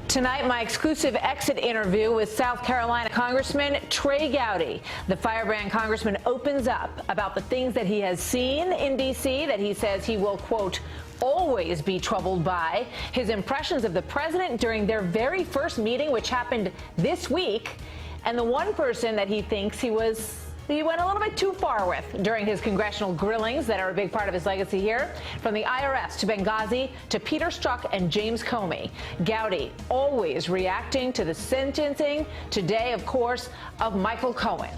Tonight, my exclusive exit interview with South Carolina Congressman Trey Gowdy. The firebrand congressman opens up about the things that he has seen in D.C. that he says he will, quote, always be troubled by, his impressions of the president during their very first meeting, which happened this week, and the one person that he thinks he went a little bit too far with during his congressional grillings that are a big part of his legacy here. From the IRS to Benghazi to Peter Strzok and James Comey, Gowdy always reacting to the sentencing today, of course, of Michael Cohen.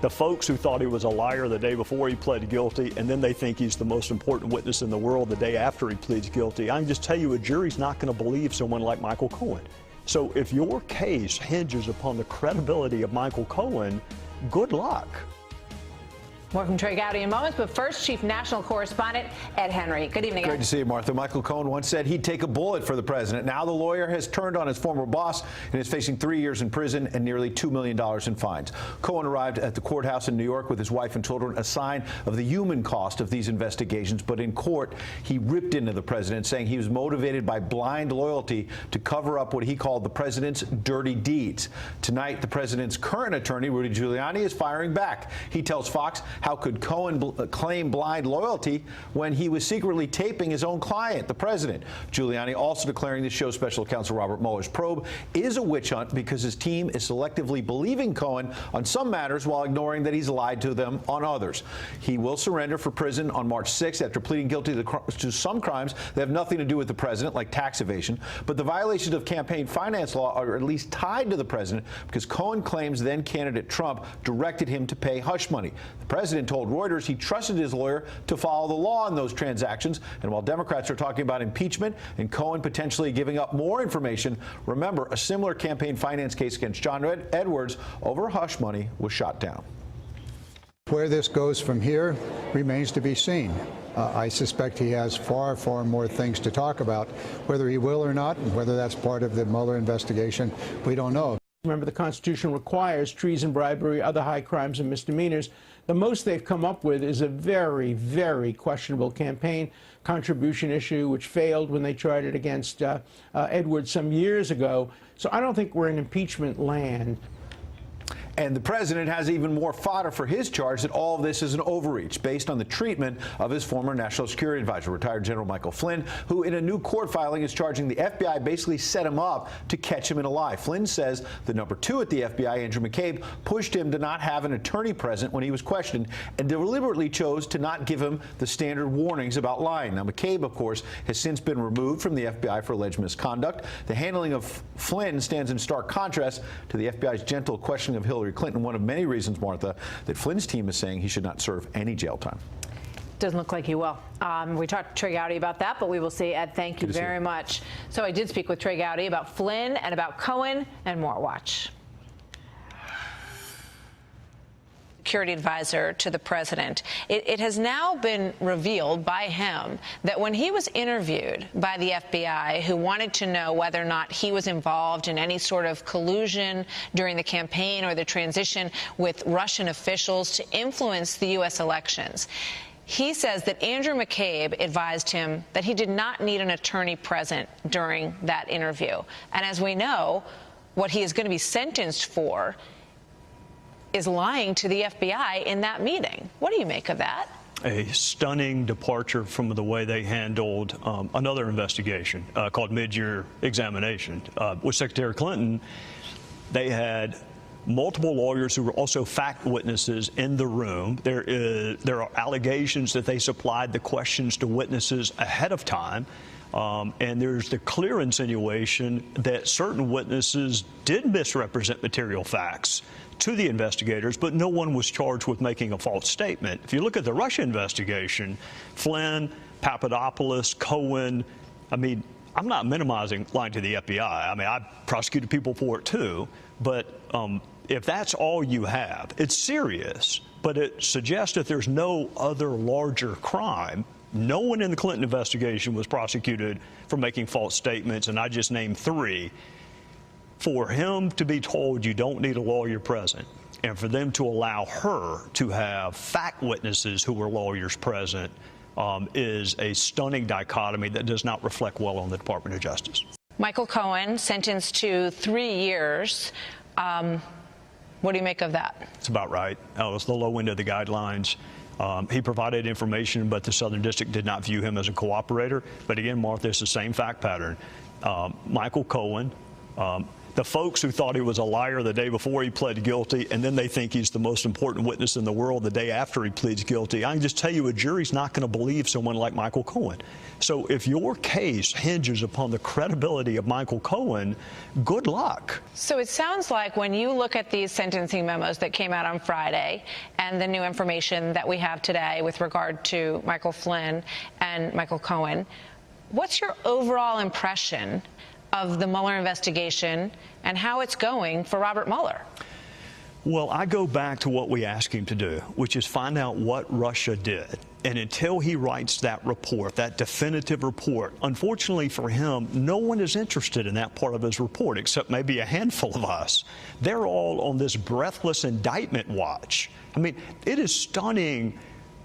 The folks who thought he was a liar the day before he pled guilty, and then they think he's the most important witness in the world the day after he pleads guilty. I can just tell you, a jury's not going to believe someone like Michael Cohen. So if your case hinges upon the credibility of Michael Cohen, good luck. More from Trey Gowdy in moments, but first, Chief National Correspondent Ed Henry. Good evening, Ed. Great to see you, Martha. Michael Cohen once said he'd take a bullet for the president. Now the lawyer has turned on his former boss and is facing 3 years in prison and nearly $2 million in fines. Cohen arrived at the courthouse in New York with his wife and children, a sign of the human cost of these investigations. But in court, he ripped into the president, saying he was motivated by blind loyalty to cover up what he called the president's dirty deeds. Tonight, the president's current attorney, Rudy Giuliani, is firing back. He tells Fox, how could Cohen claim blind loyalty when he was secretly taping his own client, the president? Giuliani also declaring this shows special counsel Robert Mueller's probe is a witch hunt because his team is selectively believing Cohen on some matters while ignoring that he's lied to them on others. He will surrender for prison on March 6th after pleading guilty to some crimes that have nothing to do with the president, like tax evasion. But the violations of campaign finance law are at least tied to the president because Cohen claims then candidate Trump directed him to pay hush money. The president told Reuters he trusted his lawyer to follow the law in those transactions. And while Democrats are talking about impeachment and Cohen potentially giving up more information, remember, a similar campaign finance case against John Edwards over hush money was shot down. Where this goes from here remains to be seen. I suspect he has far, far more things to talk about. Whether he will or not, and whether that's part of the Mueller investigation, we don't know. Remember, the Constitution requires treason, bribery, other high crimes and misdemeanors. The most they've come up with is a very, very questionable campaign contribution issue, which failed when they tried it against Edwards some years ago. So I don't think we're in impeachment land. And the president has even more fodder for his charge that all of this is an overreach based on the treatment of his former national security advisor, retired General Michael Flynn, who in a new court filing is charging the FBI basically set him up to catch him in a lie. Flynn says the number 2 at the FBI, Andrew McCabe, pushed him to not have an attorney present when he was questioned and deliberately chose to not give him the standard warnings about lying. Now, McCabe, of course, has since been removed from the FBI for alleged misconduct. The handling of Flynn stands in stark contrast to the FBI's gentle questioning of Hillary Clinton, one of many reasons, Martha, that Flynn's team is saying he should not serve any jail time. Doesn't look like he will. We talked to Trey Gowdy about that, but we will see. Ed, thank you very much. So I did speak with Trey Gowdy about Flynn and about Cohen and more. Watch. Security advisor to the president. It has now been revealed by him that when he was interviewed by the FBI, who wanted to know whether or not he was involved in any sort of collusion during the campaign or the transition with Russian officials to influence the U.S. elections, he says that Andrew McCabe advised him that he did not need an attorney present during that interview. And as we know, what he is going to be sentenced for is lying to the FBI in that meeting. What do you make of that? A stunning departure from the way they handled another investigation called mid-year examination. With Secretary Clinton, they had multiple lawyers who were also fact witnesses in the room. There are allegations that they supplied the questions to witnesses ahead of time. And there's the clear insinuation that certain witnesses did misrepresent material facts to the investigators, but no one was charged with making a false statement. If you look at the Russia investigation, Flynn, Papadopoulos, Cohen, I mean, I'm not minimizing lying to the FBI. I mean, I prosecuted people for it too, but if that's all you have, it's serious, but it suggests that there's no other larger crime. No one in the Clinton investigation was prosecuted for making false statements, and I just named 3. For him to be told you don't need a lawyer present, and for them to allow her to have fact witnesses who were lawyers present is a stunning dichotomy that does not reflect well on the Department of Justice. Michael Cohen sentenced to 3 years. What do you make of that? It's about right. It was the low end of the guidelines. He provided information, but the Southern District did not view him as a cooperator. But again, Martha, it's the same fact pattern. Michael Cohen, the folks who thought he was a liar the day before he pled guilty, and then they think he's the most important witness in the world the day after he pleads guilty. I can just tell you, a jury's not going to believe someone like Michael Cohen. So if your case hinges upon the credibility of Michael Cohen, good luck. So it sounds like when you look at these sentencing memos that came out on Friday and the new information that we have today with regard to Michael Flynn and Michael Cohen, what's your overall impression of the Mueller investigation and how it's going for Robert Mueller? Well, I go back to what we asked him to do, which is find out what Russia did. And until he writes that report, that definitive report, unfortunately for him, no one is interested in that part of his report, except maybe a handful of us. They're all on this breathless indictment watch. I mean, it is stunning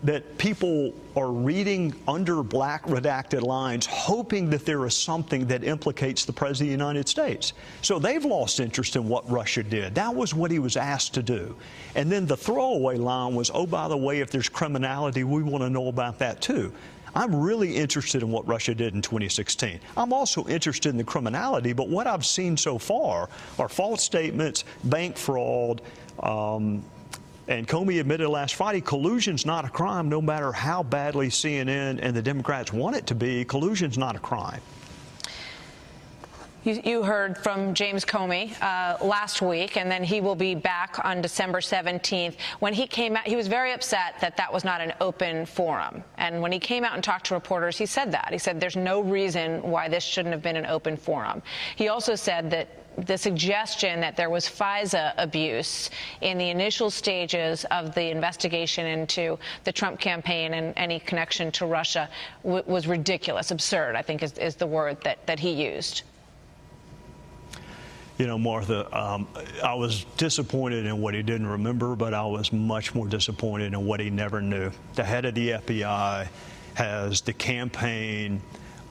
that people are reading under black redacted lines, hoping that there is something that implicates the President of the United States. So they've lost interest in what Russia did. That was what he was asked to do. And then the throwaway line was, oh, by the way, if there's criminality, we want to know about that too. I'm really interested in what Russia did in 2016. I'm also interested in the criminality, but what I've seen so far are false statements, bank fraud, and Comey admitted last Friday, collusion's not a crime, no matter how badly CNN and the Democrats want it to be. Collusion's not a crime. You heard from James Comey last week, and then he will be back on December 17th. When he came out, he was very upset that that was not an open forum. And when he came out and talked to reporters, he said that. He said there's no reason why this shouldn't have been an open forum. He also said that the suggestion that there was FISA abuse in the initial stages of the investigation into the Trump campaign and any connection to Russia was ridiculous, absurd, I think is the word that he used. You know, Martha, I was disappointed in what he didn't remember, but I was much more disappointed in what he never knew. The head of the FBI has the campaign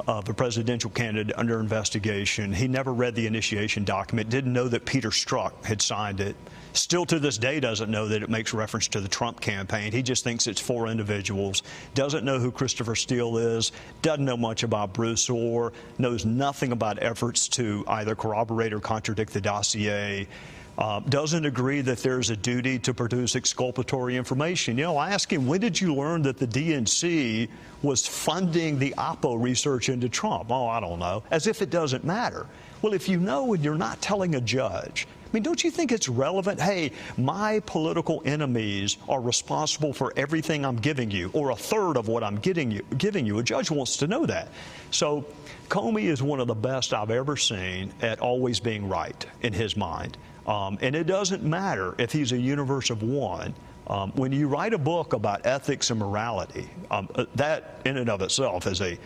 of a presidential candidate under investigation. He never read the initiation document, didn't know that Peter Strzok had signed it. Still to this day doesn't know that it makes reference to the Trump campaign. He just thinks it's 4 individuals, doesn't know who Christopher Steele is, doesn't know much about Bruce Orr, knows nothing about efforts to either corroborate or contradict the dossier. Doesn't agree that there's a duty to produce exculpatory information. You know, I asked him, when did you learn that the DNC was funding the Oppo research into Trump? Oh, I don't know. As if it doesn't matter. Well, if you know and you're not telling a judge, I mean, don't you think it's relevant? Hey, my political enemies are responsible for everything I'm giving you, or a third of what I'm giving you. A judge wants to know that. So Comey is one of the best I've ever seen at always being right in his mind. And it doesn't matter if he's a universe of one. When you write a book about ethics and morality, that in and of itself is a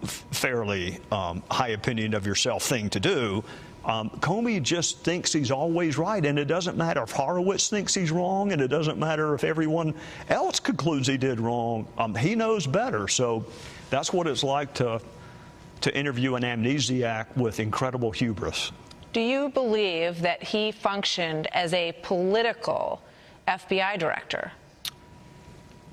fairly high opinion of yourself thing to do. Comey just thinks he's always right, and it doesn't matter if Horowitz thinks he's wrong, and it doesn't matter if everyone else concludes he did wrong. He knows better. So that's what it's like to interview an amnesiac with incredible hubris. Do you believe that he functioned as a political FBI director?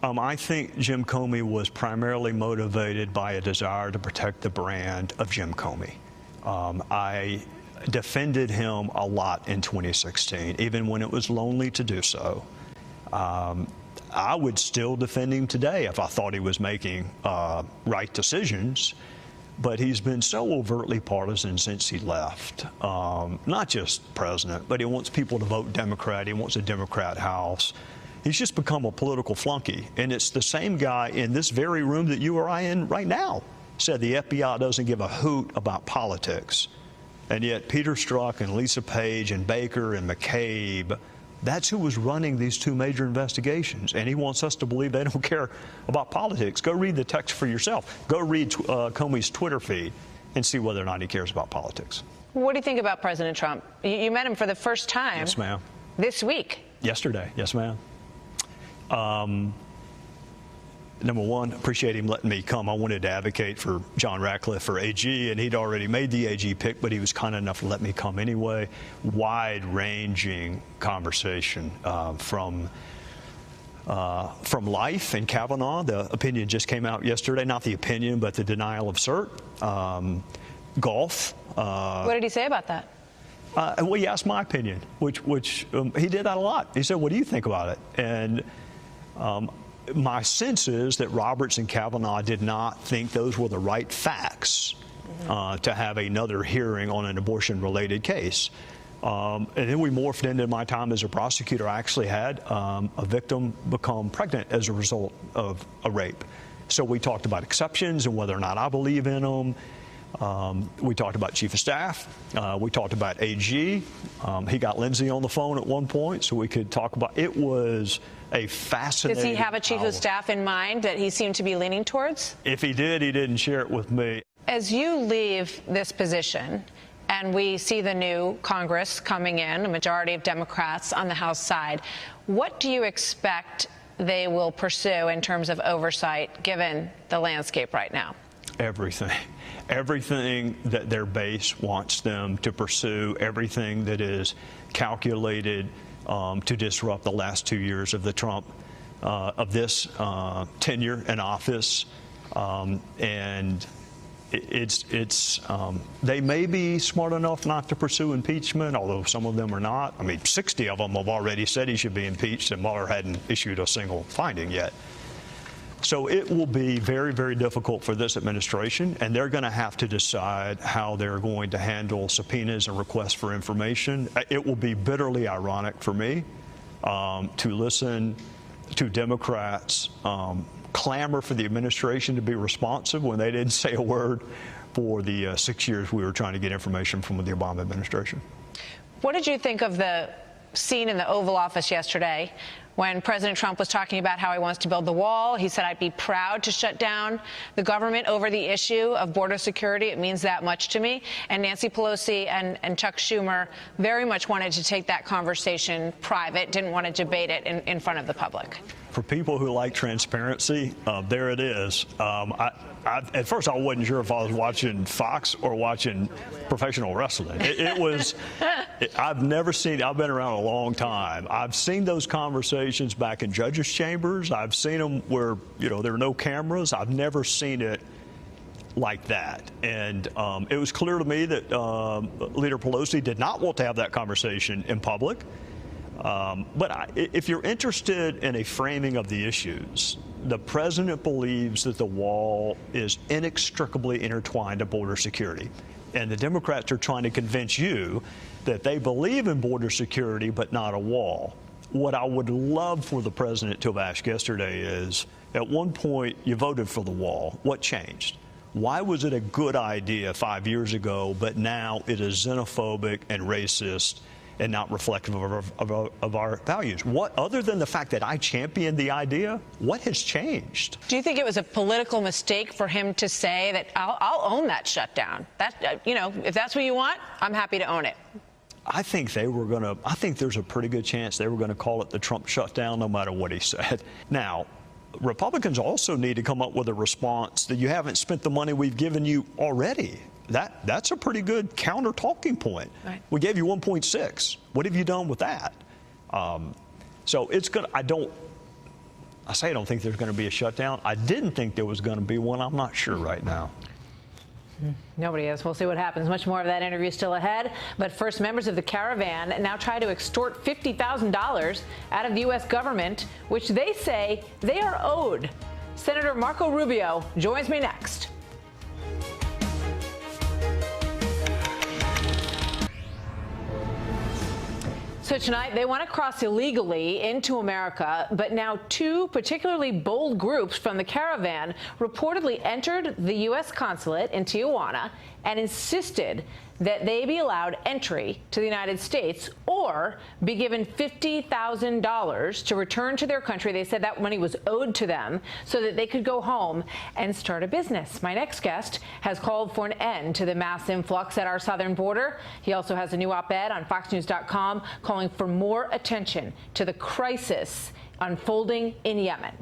I think Jim Comey was primarily motivated by a desire to protect the brand of Jim Comey. I defended him a lot in 2016, even when it was lonely to do so. I would still defend him today if I thought he was making right decisions. But he's been so overtly partisan since he left. Not just president, but he wants people to vote Democrat. He wants a Democrat House. He's just become a political flunky. And it's the same guy in this very room that you or I in right now said the FBI doesn't give a hoot about politics. And yet Peter Strzok and Lisa Page and Baker and McCabe, that's who was running these 2 major investigations. And he wants us to believe they don't care about politics. Go read the text for yourself. Go read Comey's Twitter feed and see whether or not he cares about politics. What do you think about President Trump? You met him for the first time. Yes, ma'am. This week. Yesterday. Yes, ma'am. number one, appreciate him letting me come. I wanted to advocate for John Ratcliffe for AG, and he'd already made the AG pick, but he was kind enough to let me come anyway. Wide-ranging conversation from life and Kavanaugh. The opinion just came out yesterday. Not the opinion, but the denial of cert. Golf. What did he say about that? Well, he asked my opinion, which he did that a lot. He said, what do you think about it? And my sense is that Roberts and Kavanaugh did not think those were the right facts to have another hearing on an abortion-related case. And then we morphed into my time as a prosecutor. I actually had a victim become pregnant as a result of a rape. So we talked about exceptions and whether or not I believe in them. We talked about Chief of Staff. We talked about AG. He got Lindsay on the phone at one point so we could talk about it. Was a fascinating. Does he have a Chief of Staff in mind that he seemed to be leaning towards? If he did, he didn't share it with me. As you leave this position, and we see the new Congress coming in, a majority of Democrats on the House side, what do you expect they will pursue in terms of oversight, given the landscape right now? Everything. Everything that their base wants them to pursue, everything that is calculated to disrupt the last 2 years of the Trump, of this tenure in office. And they may be smart enough not to pursue impeachment, although some of them are not. I mean, 60 of them have already said he should be impeached, and Mueller hadn't issued a single finding yet. So it will be very, very difficult for this administration, and they're going to have to decide how they're going to handle subpoenas and requests for information. It will be bitterly ironic for me to listen to Democrats clamor for the administration to be responsive when they didn't say a word for the 6 years we were trying to get information from the Obama administration. What did you think of the scene in the Oval Office yesterday when President Trump was talking about how he wants to build the wall? He said, I'd be proud to shut down the government over the issue of border security. It means that much to me. And Nancy Pelosi and Chuck Schumer very much wanted to take that conversation private, didn't want to debate it in front of the public. For people who like transparency, there it is. At first, I wasn't sure if I was watching Fox or watching professional wrestling. I've never seen, I've been around a long time. I've seen those conversations back in judges' chambers. I've seen them where, there are no cameras. I've never seen it like that. And it was clear to me that Leader Pelosi did not want to have that conversation in public. But if you're interested in a framing of the issues, the president believes that the wall is inextricably intertwined to border security. And the Democrats are trying to convince you that they believe in border security, but not a wall. What I would love for the president to have asked yesterday is, at one point, you voted for the wall. What changed? Why was it a good idea 5 years ago, but now it is xenophobic and racist and not reflective of our values? What, other than the fact that I championed the idea, what has changed? Do you think it was a political mistake for him to say that I'll own that shutdown? That, if that's what you want, I'm happy to own it. I think I think there's a pretty good chance they were going to call it the Trump shutdown no matter what he said. Now, Republicans also need to come up with a response that you haven't spent the money we've given you already. That's a pretty good counter talking point. Right. We gave you 1.6. What have you done with that? So it's good. I don't think there's going to be a shutdown. I didn't think there was going to be one. I'm not sure right now. Nobody is. We'll see what happens. Much more of that interview still ahead. But first, members of the caravan now try to extort $50,000 out of the U.S. government, which they say they are owed. Senator Marco Rubio joins me next. So tonight, they want to cross illegally into America, but now two particularly bold groups from the caravan reportedly entered the U.S. consulate in Tijuana and insisted that they be allowed entry to the United States or be given $50,000 to return to their country. They said that money was owed to them so that they could go home and start a business. My next guest has called for an end to the mass influx at our southern border. He also has a new op-ed on FoxNews.com calling for more attention to the crisis unfolding in Yemen.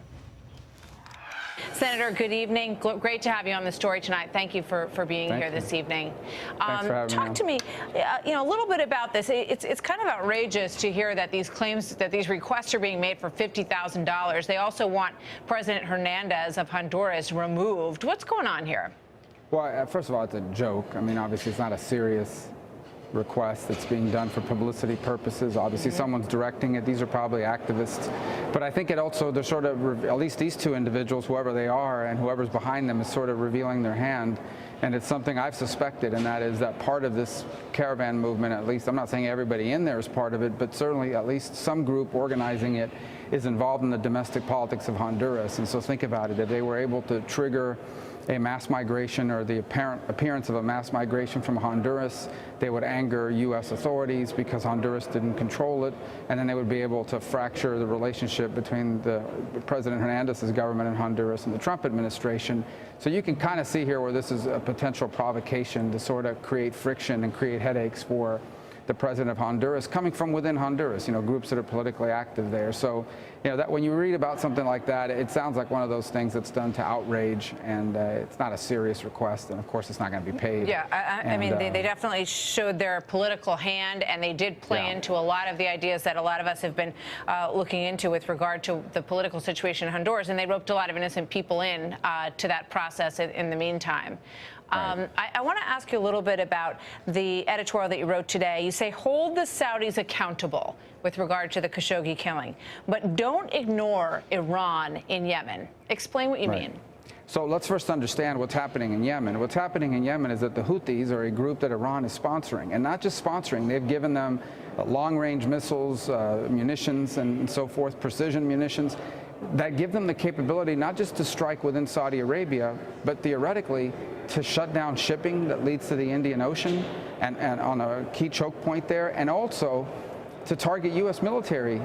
Senator, good evening. Great to have you on the story tonight. Thank you for being here this evening. Thanks for having me. Talk to me, a little bit about this. It's kind of outrageous to hear that these claims, that these requests are being made for $50,000. They also want President Hernandez of Honduras removed. What's going on here? Well, first of all, it's a joke. I mean, obviously, it's not a serious request that's being done for publicity purposes. Obviously, someone's directing it. These are probably activists. But I think it also, they're sort of, at least these two individuals, whoever they are and whoever's behind them, is sort of revealing their hand. And it's something I've suspected, and that is that part of this caravan movement, at least, I'm not saying everybody in there is part of it, but certainly at least some group organizing it is involved in the domestic politics of Honduras. And so think about it. If they were able to trigger a mass migration or the apparent appearance of a mass migration from Honduras, they would anger U.S. authorities because Honduras didn't control it, and then they would be able to fracture the relationship between the President Hernandez's government in Honduras and the Trump administration. So you can kind of see here where this is a potential provocation to sort of create friction and create headaches for the president of Honduras, coming from within Honduras, groups that are politically active there. So, that when you read about something like that, it sounds like one of those things that's done to outrage, and it's not a serious request, and of course it's not going to be paid. Yeah, I mean, they definitely showed their political hand, and they did play into a lot of the ideas that a lot of us have been looking into with regard to the political situation in Honduras, and they roped a lot of innocent people in to that process in the meantime. Right. I want to ask you a little bit about the editorial that you wrote today. You say, hold the Saudis accountable with regard to the Khashoggi killing, but don't ignore Iran in Yemen. Explain what you mean. So let's first understand what's happening in Yemen. What's happening in Yemen is that the Houthis are a group that Iran is sponsoring, and not just sponsoring. They've given them long-range missiles, munitions, and so forth, precision munitions, that give them the capability not just to strike within Saudi Arabia, but theoretically to shut down shipping that leads to the Indian Ocean and on a key choke point there, and also to target U.S. military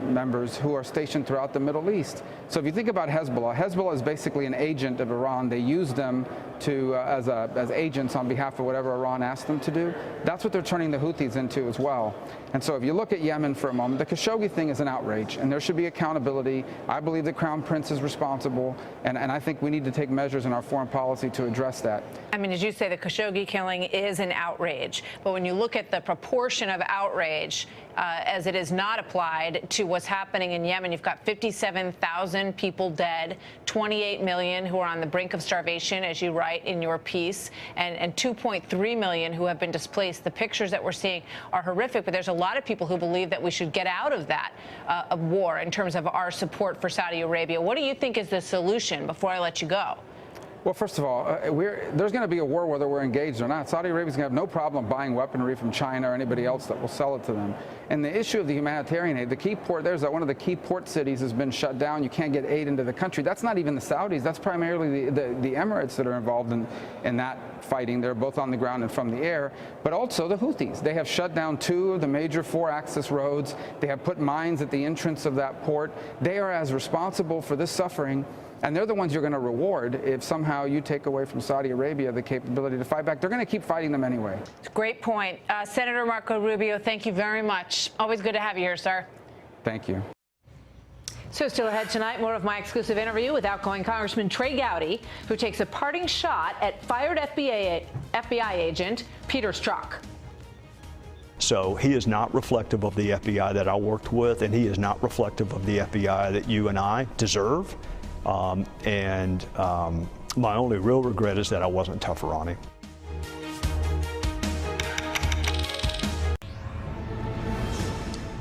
members who are stationed throughout the Middle East. So if you think about Hezbollah, Hezbollah is basically an agent of Iran. They use them to as agents on behalf of whatever Iran asks them to do. That's what they're turning the Houthis into as well. And so if you look at Yemen for a moment, the Khashoggi thing is an outrage, and there should be accountability. I believe the Crown Prince is responsible, and I think we need to take measures in our foreign policy to address that. I mean, as you say, the Khashoggi killing is an outrage, but when you look at the proportion of outrage as it is not applied to what's happening in Yemen, you've got 57,000 people dead, 28 million who are on the brink of starvation, as you write in your piece, and 2.3 million who have been displaced. The pictures that we're seeing are horrific, but there's a lot of people who believe that we should get out of that war in terms of our support for Saudi Arabia. What do you think is the solution before I let you go? Well, first of all, there's going to be a war whether we're engaged or not. Saudi Arabia's going to have no problem buying weaponry from China or anybody else that will sell it to them. And the issue of the humanitarian aid, the key port, there's one of the key port cities has been shut down. You can't get aid into the country. That's not even the Saudis. That's primarily the Emirates that are involved in that fighting. They're both on the ground and from the air, but also the Houthis. They have shut down 2 of the major 4-axis roads. They have put mines at the entrance of that port. They are as responsible for this suffering, and they're the ones you're going to reward if somehow you take away from Saudi Arabia the capability to fight back. They're going to keep fighting them anyway. Great point. Senator Marco Rubio, thank you very much. Always good to have you here, sir. Thank you. So still ahead tonight, more of my exclusive interview with outgoing Congressman Trey Gowdy, who takes a parting shot at fired FBI agent Peter Strzok. So he is not reflective of the FBI that I worked with, and he is not reflective of the FBI that you and I deserve. My only real regret is that I wasn't tougher on him.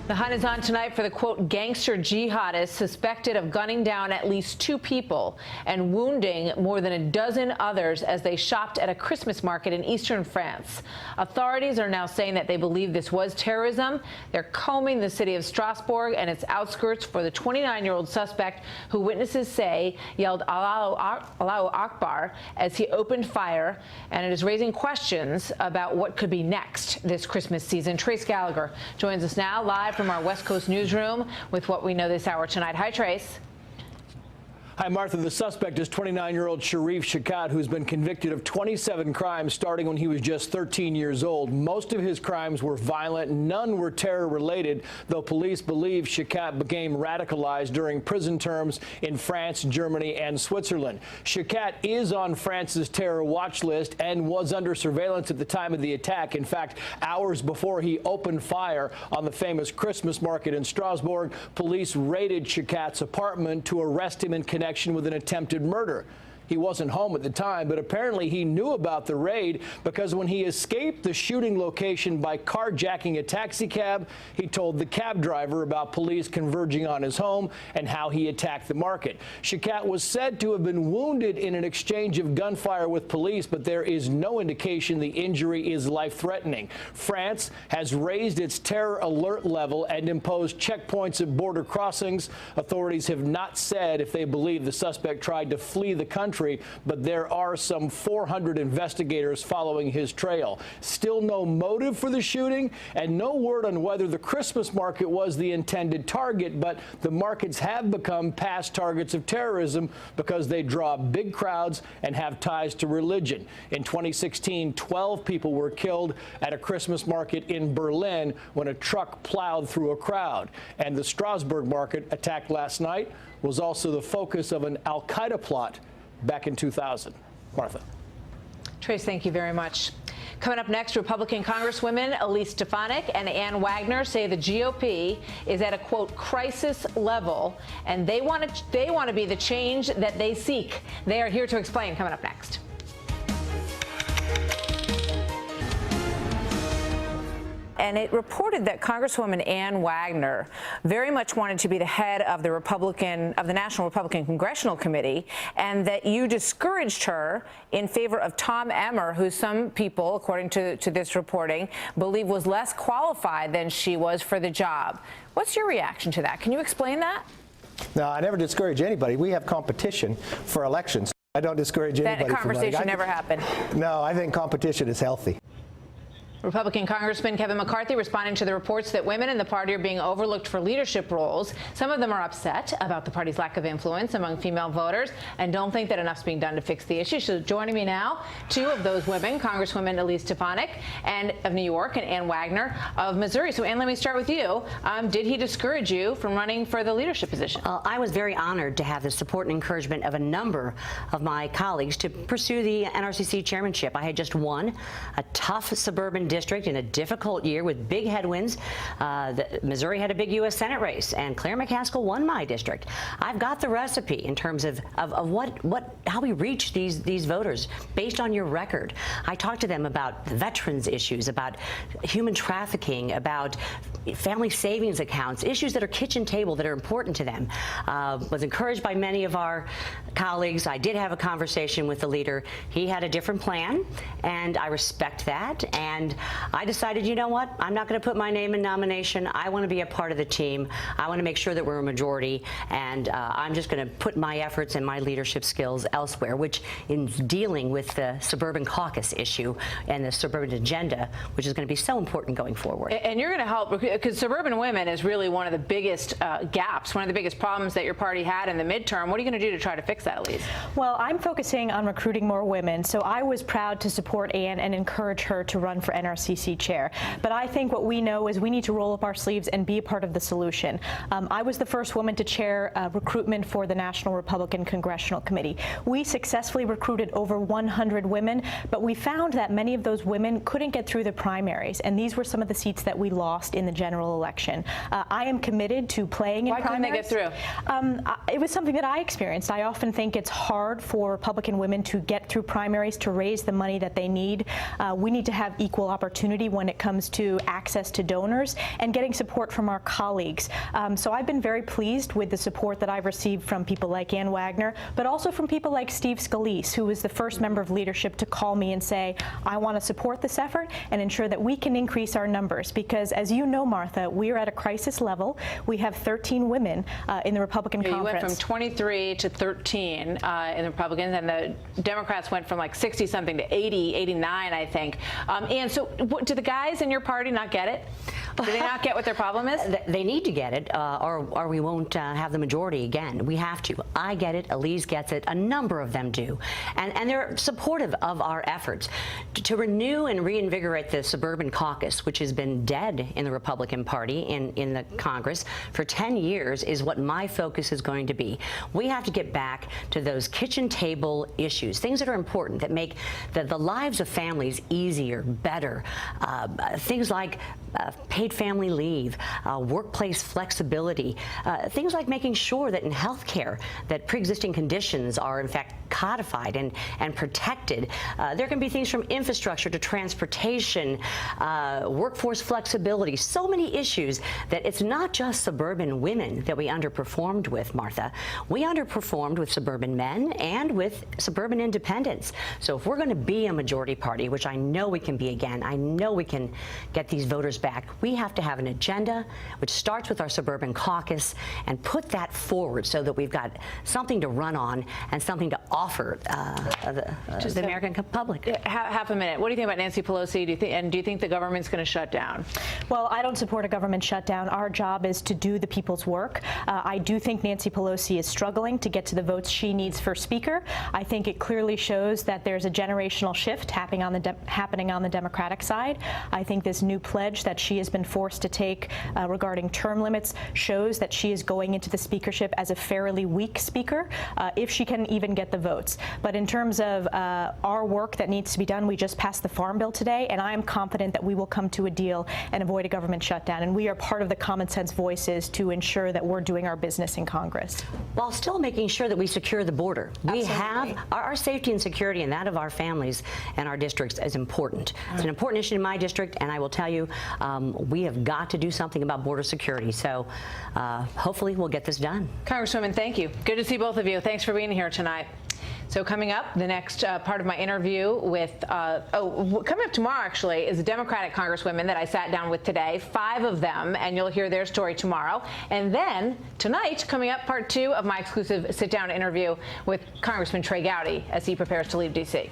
The hunt is on tonight for the, quote, gangster jihadist suspected of gunning down at least 2 people and wounding more than a dozen others as they shopped at a Christmas market in eastern France. Authorities are now saying that they believe this was terrorism. They're combing the city of Strasbourg and its outskirts for the 29-year-old suspect who witnesses say yelled Allahu Akbar as he opened fire, and it is raising questions about what could be next this Christmas season. Trace Gallagher joins us now live from our West Coast newsroom with what we know this hour tonight. Hi, Trace. Hi, Martha. The suspect is 29-year-old Sharif Shakat, who's been convicted of 27 crimes starting when he was just 13 years old. Most of his crimes were violent. None were terror-related, though police believe Shakat became radicalized during prison terms in France, Germany, and Switzerland. Shakat is on France's terror watch list and was under surveillance at the time of the attack. In fact, hours before he opened fire on the famous Christmas market in Strasbourg, police raided Shakat's apartment to arrest him in connection with an attempted murder. He wasn't home at the time, but apparently he knew about the raid because when he escaped the shooting location by carjacking a taxi cab, he told the cab driver about police converging on his home and how he attacked the market. Shakat was said to have been wounded in an exchange of gunfire with police, but there is no indication the injury is life-threatening. France has raised its terror alert level and imposed checkpoints at border crossings. Authorities have not said if they believe the suspect tried to flee the country, but there are some 400 investigators following his trail. Still no motive for the shooting and no word on whether the Christmas market was the intended target, but the markets have become past targets of terrorism because they draw big crowds and have ties to religion. In 2016, 12 people were killed at a Christmas market in Berlin when a truck plowed through a crowd. And the Strasbourg market attacked last night was also the focus of an al-Qaeda plot back in 2000. Martha. Trace, thank you very much. Coming up next, Republican Congresswomen Elise Stefanik and Ann Wagner say the GOP is at a, quote, crisis level, and they want to be the change that they seek. They are here to explain, coming up next. And it reported that Congresswoman Ann Wagner very much wanted to be the head of the National Republican Congressional Committee, and that you discouraged her in favor of Tom Emmer, who some people, according to this reporting, believe was less qualified than she was for the job. What's your reaction to that? Can you explain that? No, I never discourage anybody. We have competition for elections. I don't discourage anybody. That conversation never happened. No, I think competition is healthy. Republican Congressman Kevin McCarthy responding to the reports that women in the party are being overlooked for leadership roles. Some of them are upset about the party's lack of influence among female voters and don't think that enough's being done to fix the issue. So joining me now, two of those women, Congresswoman Elise Stefanik of New York and Ann Wagner of Missouri. So Ann, let me start with you. Did he discourage you from running for the leadership position? I was very honored to have the support and encouragement of a number of my colleagues to pursue the NRCC chairmanship. I had just won a tough suburban district in a difficult year with big headwinds. Missouri had a big U.S. Senate race, and Claire McCaskill won my district. I've got the recipe in terms of how we reach these voters based on your record. I talked to them about the veterans issues, about human trafficking, about family savings accounts, issues that are kitchen table that are important to them. Was encouraged by many of our colleagues. I did have a conversation with the leader. He had a different plan, and I respect that. And I decided, you know what? I'm not going to put my name in nomination. I want to be a part of the team. I want to make sure that we're a majority, and I'm just going to put my efforts and my leadership skills elsewhere, which in dealing with the suburban caucus issue and the suburban agenda, which is going to be so important going forward. And you're going to help, because suburban women is really one of the biggest gaps, one of the biggest problems that your party had in the midterm. What are you going to do to try to fix that, Elise? Well, I'm focusing on recruiting more women, so I was proud to support Ann and encourage her to run for NRCC chair. But I think what we know is we need to roll up our sleeves and be a part of the solution. I was the first woman to chair recruitment for the National Republican Congressional Committee. We successfully recruited over 100 women, but we found that many of those women couldn't get through the primaries, and these were some of the seats that we lost in the general election. I am committed to playing in primaries. Why couldn't they get through? It was something that I experienced. I often think it's hard for Republican women to get through primaries to raise the money that they need. We need to have equal opportunity when it comes to access to donors and getting support from our colleagues. So I've been very pleased with the support that I've received from people like Ann Wagner, but also from people like Steve Scalise, who was the first member of leadership to call me and say, I want to support this effort and ensure that we can increase our numbers. Because as you know, Martha, we are at a crisis level. We have 13 women in the Republican conference. You went from 23 to 13 in the Republicans, and the Democrats went from like 60-something to 80, 89, I think. And so do the guys in your party not get it? Do they not get what their problem is? They need to get it, or we won't have the majority again. We have to. I get it. Elise gets it. A number of them do. And they're supportive of our efforts to renew and reinvigorate the suburban caucus, which has been dead in the Republican Party in the Congress for 10 years, is what my focus is going to be. We have to get back to those kitchen table issues, things that are important, that make the lives of families easier, better. Things like paid family leave, workplace flexibility, things like making sure that in health care that pre-existing conditions are in fact codified and protected. There can be things from infrastructure to transportation, workforce flexibility, so many issues that it's not just suburban women that we underperformed with, Martha. We underperformed with suburban men and with suburban independents. So if we're going to be a majority party, which I know we can be again, I know we can get these voters back, we have to have an agenda which starts with our suburban caucus and put that forward so that we've got something to run on and something to offer the American public. Half a minute. What do you think about Nancy Pelosi? Do you think the government's going to shut down? Well, I don't support a government shutdown. Our job is to do the people's work. I do think Nancy Pelosi is struggling to get to the votes she needs for Speaker. I think it clearly shows that there's a generational shift happening on the Democratic side. I think this new pledge that she has been forced to take regarding term limits shows that she is going into the speakership as a fairly weak speaker, if she can even get the votes. But in terms of our work that needs to be done, we just passed the Farm Bill today, and I am confident that we will come to a deal and avoid a government shutdown. And we are part of the common sense voices to ensure that we're doing our business in Congress. While still making sure that we secure the border. Absolutely. We have our safety and security, and that of our families and our districts is important. It's an important issue in my district, and I will tell you, we have got to do something about border security. So hopefully we'll get this done. Congresswoman, thank you. Good to see both of you. Thanks for being here tonight. So coming up, the next part of my interview with, coming up tomorrow actually, is a Democratic Congresswomen that I sat down with today, 5 of them, and you'll hear their story tomorrow. And then tonight, coming up, part 2 of my exclusive sit-down interview with Congressman Trey Gowdy as he prepares to leave D.C.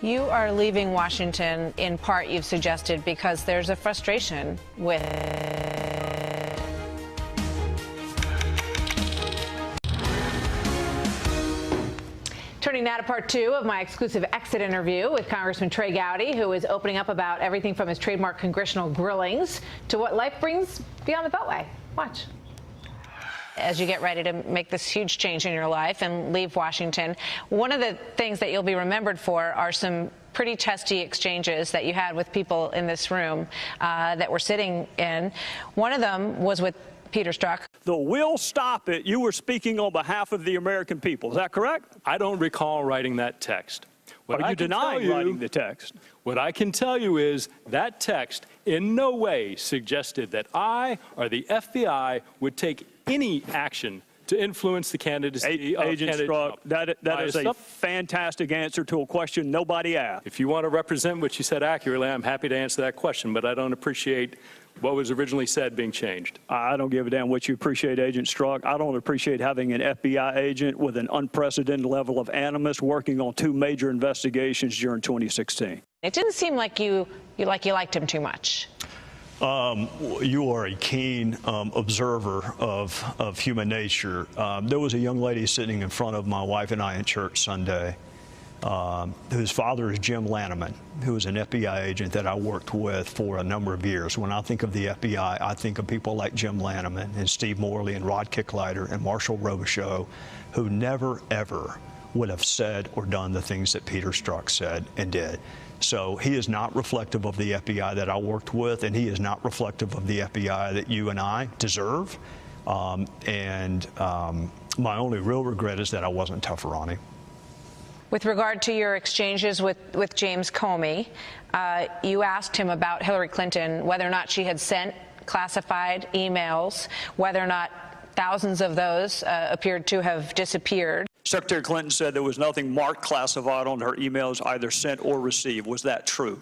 You are leaving Washington, in part, you've suggested, because there's a frustration with Turning now to part 2 of my exclusive exit interview with Congressman Trey Gowdy, who is opening up about everything from his trademark congressional grillings to what life brings beyond the Beltway. Watch. As you get ready to make this huge change in your life and leave Washington, one of the things that you'll be remembered for are some pretty testy exchanges that you had with people in this room that were sitting in. One of them was with Peter Strzok. The "we'll stop it," you were speaking on behalf of the American people. Is that correct? I don't recall writing that text. Are you denying writing the text? What I can tell you is that text in no way suggested that I or the FBI would take any action to influence the candidacy of Agent Strzok, that is a fantastic answer to a question nobody asked. If you want to represent what you said accurately, I'm happy to answer that question, but I don't appreciate what was originally said being changed. I don't give a damn what you appreciate, Agent Strzok. I don't appreciate having an FBI agent with an unprecedented level of animus working on 2 major investigations during 2016. It didn't seem like you liked him too much. You are a keen observer of human nature. There was a young lady sitting in front of my wife and I in church Sunday, whose father is Jim Lanneman, who is an FBI agent that I worked with for a number of years. When I think of the FBI, I think of people like Jim Lanneman and Steve Morley and Rod Kicklighter and Marshall Robichaux, who never, ever would have said or done the things that Peter Strzok said and did. So he is not reflective of the FBI that I worked with, and he is not reflective of the FBI that you and I deserve. My only real regret is that I wasn't tougher on him. With regard to your exchanges with James Comey, you asked him about Hillary Clinton, whether or not she had sent classified emails, whether or not thousands of those appeared to have disappeared. Secretary Clinton said there was nothing marked classified on her emails either sent or received. Was that true?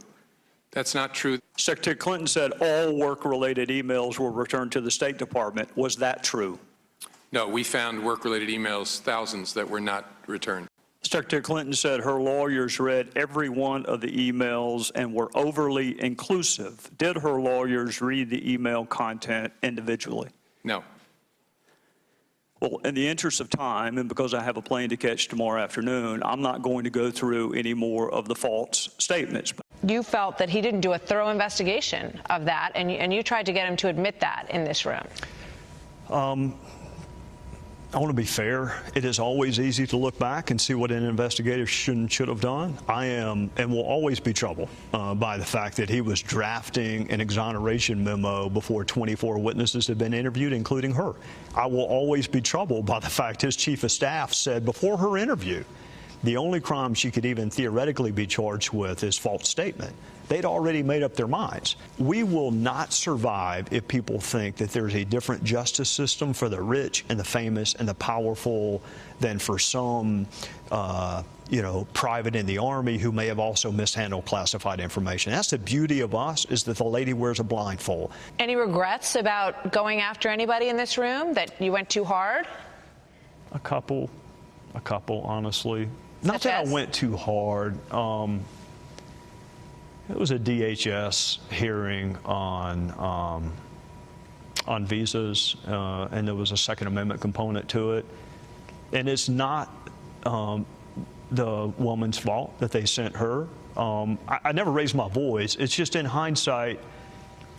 That's not true. Secretary Clinton said all work-related emails were returned to the State Department. Was that true? No, we found work-related emails, thousands, that were not returned. Secretary Clinton said her lawyers read every one of the emails and were overly inclusive. Did her lawyers read the email content individually? No. Well, in the interest of time, and because I have a plane to catch tomorrow afternoon, I'm not going to go through any more of the false statements. You felt that he didn't do a thorough investigation of that, and you tried to get him to admit that in this room. I want to be fair. It is always easy to look back and see what an investigator should have done. I am and will always be troubled by the fact that he was drafting an exoneration memo before 24 witnesses had been interviewed, including her. I will always be troubled by the fact his chief of staff said before her interview the only crime she could even theoretically be charged with is false statement. They'd already made up their minds. We will not survive if people think that there's a different justice system for the rich and the famous and the powerful than for some, private in the Army who may have also mishandled classified information. That's the beauty of us, is that the lady wears a blindfold. Any regrets about going after anybody in this room, that you went too hard? A couple, honestly. Not that I went too hard. It was a DHS hearing on visas, and there was a Second Amendment component to it. And it's not the woman's fault that they sent her. I never raised my voice. It's just in hindsight,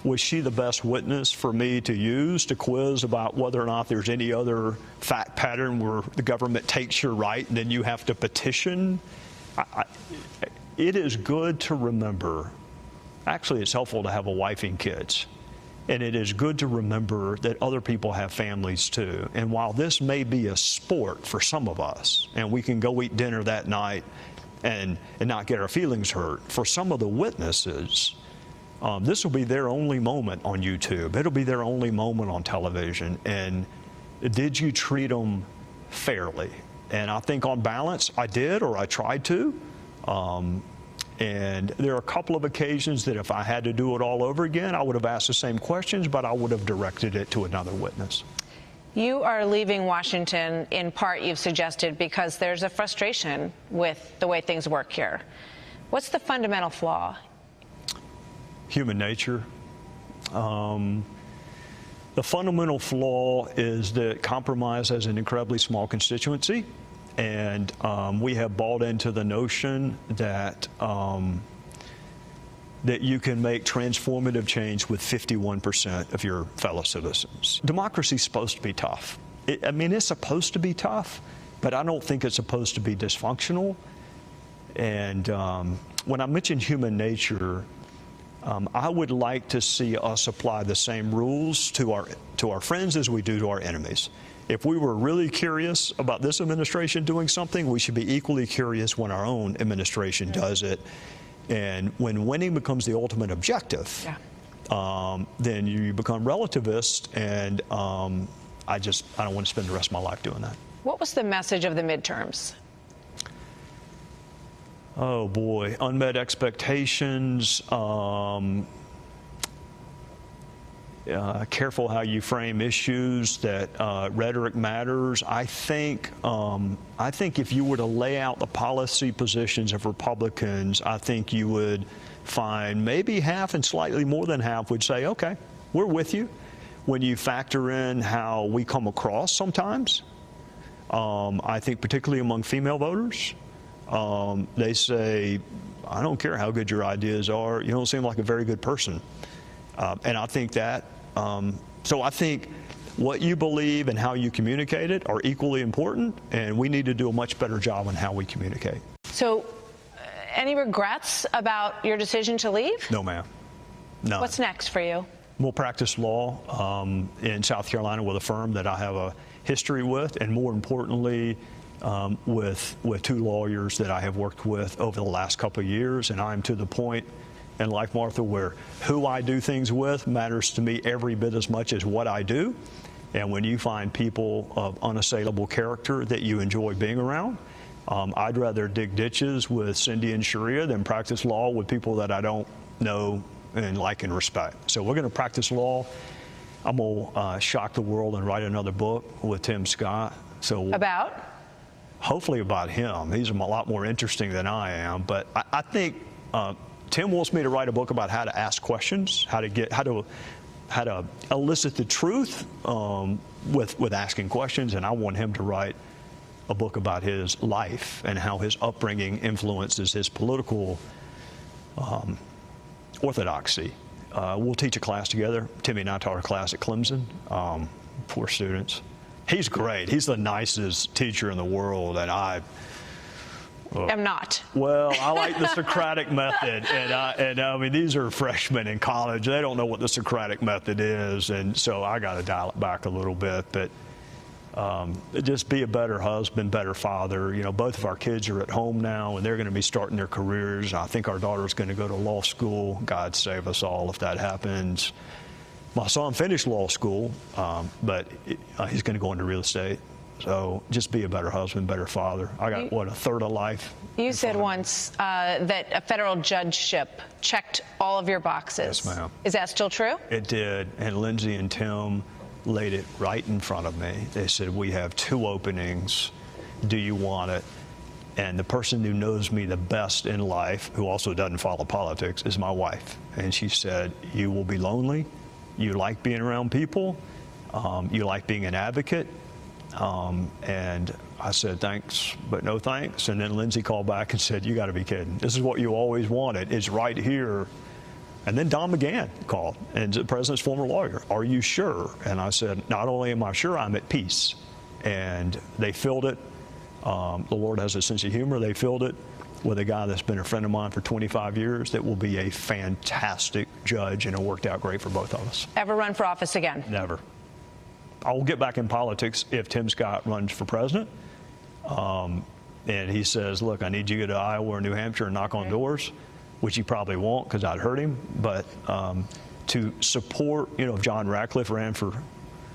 was she the best witness for me to use to quiz about whether or not there's any other fact pattern where the government takes your right and then you have to petition? It is good to remember, actually it's helpful to have a wife and kids, and it is good to remember that other people have families too. And while this may be a sport for some of us, and we can go eat dinner that night and not get our feelings hurt, for some of the witnesses, this will be their only moment on YouTube. It'll be their only moment on television. And did you treat them fairly? And I think on balance, I did, or I tried to. And there are a couple of occasions that if I had to do it all over again, I would have asked the same questions, but I would have directed it to another witness. You are leaving Washington, in part, you've suggested, because there's a frustration with the way things work here. What's the fundamental flaw? Human nature. The fundamental flaw is that compromise has an incredibly small constituency, and we have bought into the notion that that you can make transformative change with 51% of your fellow citizens. Democracy's supposed to be tough. It's supposed to be tough, but I don't think it's supposed to be dysfunctional. And when I mention human nature, I would like to see us apply the same rules to our friends as we do to our enemies. If we were really curious about this administration doing something, we should be equally curious when our own administration does it. And when winning becomes the ultimate objective, then you become relativist, and I don't want to spend the rest of my life doing that. What was the message of the midterms? Oh boy, unmet expectations, careful how you frame issues, that rhetoric matters. I think if you were to lay out the policy positions of Republicans, I think you would find maybe half and slightly more than half would say, okay, we're with you. When you factor in how we come across sometimes, I think particularly among female voters, they say, I don't care how good your ideas are, you don't seem like a very good person. And I think that, so I think what you believe and how you communicate it are equally important, and we need to do a much better job on how we communicate. So, any regrets about your decision to leave? No, ma'am. No. What's next for you? We'll practice law in South Carolina with a firm that I have a history with, and more importantly, with two lawyers that I have worked with over the last couple of years. And I'm to the point in life, Martha, where who I do things with matters to me every bit as much as what I do. And when you find people of unassailable character that you enjoy being around, I'd rather dig ditches with Cindy and Sharia than practice law with people that I don't know and like and respect. So we're going to practice law. I'm going to shock the world and write another book with Tim Scott. So about? hopefully about him. He's a lot more interesting than I am. But I think Tim wants me to write a book about how to ask questions, how to elicit the truth with asking questions, and I want him to write a book about his life and how his upbringing influences his political orthodoxy. We'll teach a class together. Timmy and I taught a class at Clemson, 4 students. He's great. He's the nicest teacher in the world, and I am not. Well, I like the Socratic method, and I mean, these are freshmen in college. They don't know what the Socratic method is, and so I got to dial it back a little bit. But just be a better husband, better father. You know, both of our kids are at home now, and they're going to be starting their careers. I think our daughter's going to go to law school. God save us all if that happens. My son finished law school, but he's going to go into real estate. So just be a better husband, better father. I got, what, a third of life? You said once that a federal judgeship checked all of your boxes. Yes, ma'am. Is that still true? It did. And Lindsay and Tim laid it right in front of me. They said, we have 2 openings. Do you want it? And the person who knows me the best in life, who also doesn't follow politics, is my wife. And she said, you will be lonely. You like being around people. You like being an advocate. And I said, thanks, but no thanks. And then Lindsay called back and said, you got to be kidding. This is what you always wanted. It's right here. And then Don McGahn called, and the president's former lawyer. Are you sure? And I said, not only am I sure, I'm at peace. And they filled it. The Lord has a sense of humor. They filled it with a guy that's been a friend of mine for 25 years that will be a fantastic judge, and it worked out great for both of us. Ever run for office again? Never. I will get back in politics if Tim Scott runs for president. And he says, look, I need you to go to Iowa or New Hampshire and knock on doors, which he probably won't because I'd hurt him. But to support, you know, if John Ratcliffe ran for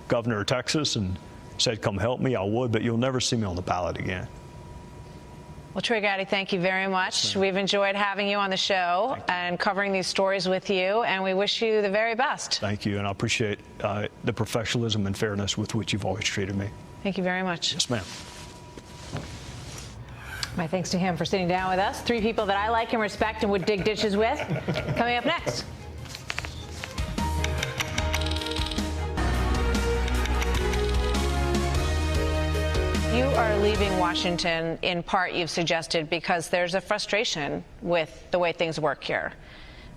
governor of Texas and said, come help me, I would, but you'll never see me on the ballot again. Well, Troy Gowdy, thank you very much. We've enjoyed having you on the show and covering these stories with you, and we wish you the very best. Thank you, and I appreciate the professionalism and fairness with which you've always treated me. Thank you very much. Yes, ma'am. My thanks to him for sitting down with us. 3 people that I like and respect and would dig ditches with. Coming up next. You are leaving Washington, in part, you've suggested, because there's a frustration with the way things work here.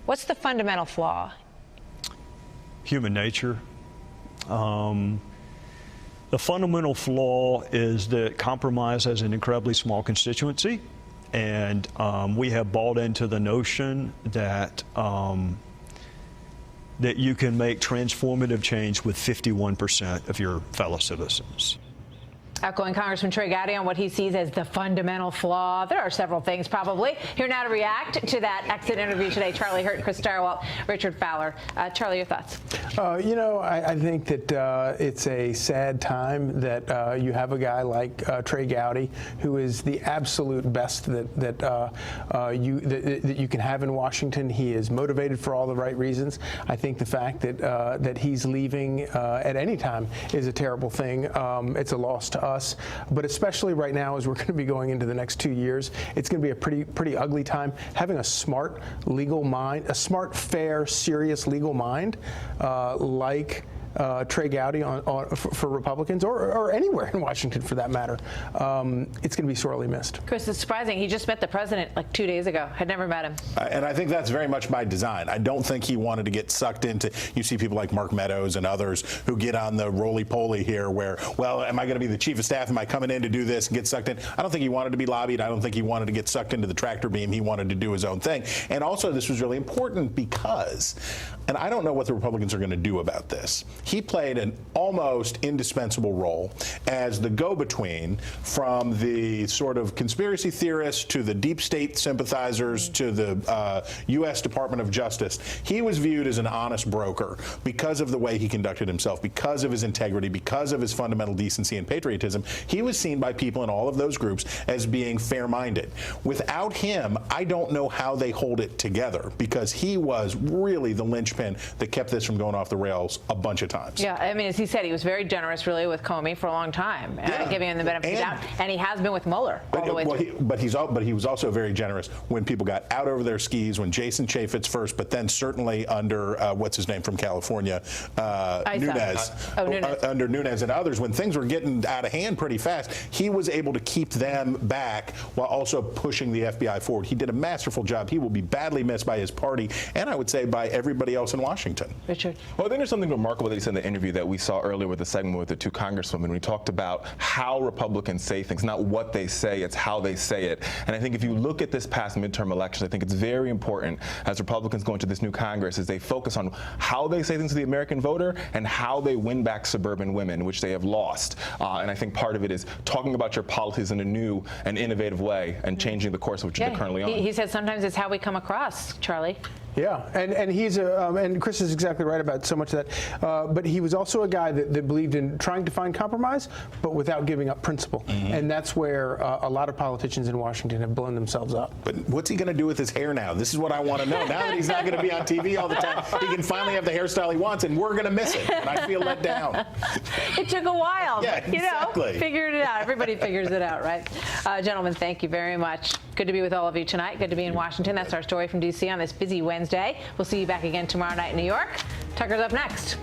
What's the fundamental flaw? Human nature. The fundamental flaw is that compromise has an incredibly small constituency, and we have bought into the notion that that you can make transformative change with 51% of your fellow citizens. Outgoing Congressman Troy Gowdy on what he sees as the fundamental flaw. There are several things, probably. Here now to react to that exit interview today, Charlie Hurt, Chris Starwalt, Richard Fowler. Charlie, your thoughts? You know, I think that it's a sad time that you have a guy like Troy Gowdy, who is the absolute best that you can have in Washington. He is motivated for all the right reasons. I think the fact that that he's leaving at any time is a terrible thing. It's a loss to us, but especially right now as we're going to be going into the next 2 years, it's going to be a pretty ugly time. Having a smart legal mind, a smart, fair, serious legal mind like Troy Gowdy for Republicans or anywhere in Washington for that matter, it's going to be sorely missed. Chris, it's surprising. He just met the president like 2 days ago. Had never met him. And I think that's very much by design. I don't think he wanted to get sucked into, you see people like Mark Meadows and others who get on the roly-poly here where, well, am I going to be the chief of staff? Am I coming in to do this and get sucked in? I don't think he wanted to be lobbied. I don't think he wanted to get sucked into the tractor beam. He wanted to do his own thing. And also this was really important because, and I don't know what the Republicans are going to do about this, he played an almost indispensable role as the go-between from the sort of conspiracy theorists to the deep state sympathizers to the U.S. Department of Justice. He was viewed as an honest broker because of the way he conducted himself, because of his integrity, because of his fundamental decency and patriotism. He was seen by people in all of those groups as being fair-minded. Without him, I don't know how they hold it together because he was really the linchpin that kept this from going off the rails a bunch of times. times. Yeah, I mean, as he said, he was very generous, really, with Comey for a long time, giving him the benefit of the doubt, and he has been with Mueller all the way through. But he was also very generous when people got out over their skis, when Jason Chaffetz first, but then certainly under what's his name from California, Nunes, under Nunes and others, when things were getting out of hand pretty fast, he was able to keep them back while also pushing the FBI forward. He did a masterful job. He will be badly missed by his party, and I would say by everybody else in Washington. Richard? Well, I think there's something remarkable that he said in the interview that we saw earlier with the segment with the two congresswomen. We talked about how Republicans say things, not what they say, it's how they say it. And I think if you look at this past midterm elections, I think it's very important as Republicans go into this new Congress is they focus on how they say things to the American voter and how they win back suburban women, which they have lost. And I think part of it is talking about your policies in a new and innovative way and changing the course which they're currently on. He said sometimes it's how we come across, Charlie. Yeah, and he's and Chris is exactly right about so much of that. But he was also a guy that believed in trying to find compromise, but without giving up principle. And that's where a lot of politicians in Washington have blown themselves up. But what's he going to do with his hair now? This is what I want to know. Now that he's not going to be on TV all the time, he can finally have the hairstyle he wants, and we're going to miss it. And I feel let down. It took a while. Yeah, but, exactly. Figured it out. Everybody figures it out, right? Gentlemen, thank you very much. Good to be with all of you tonight. Good to be in Washington. That's our story from D.C. on this busy Wednesday. We'll see you back again tomorrow night in New York. Tucker's up next.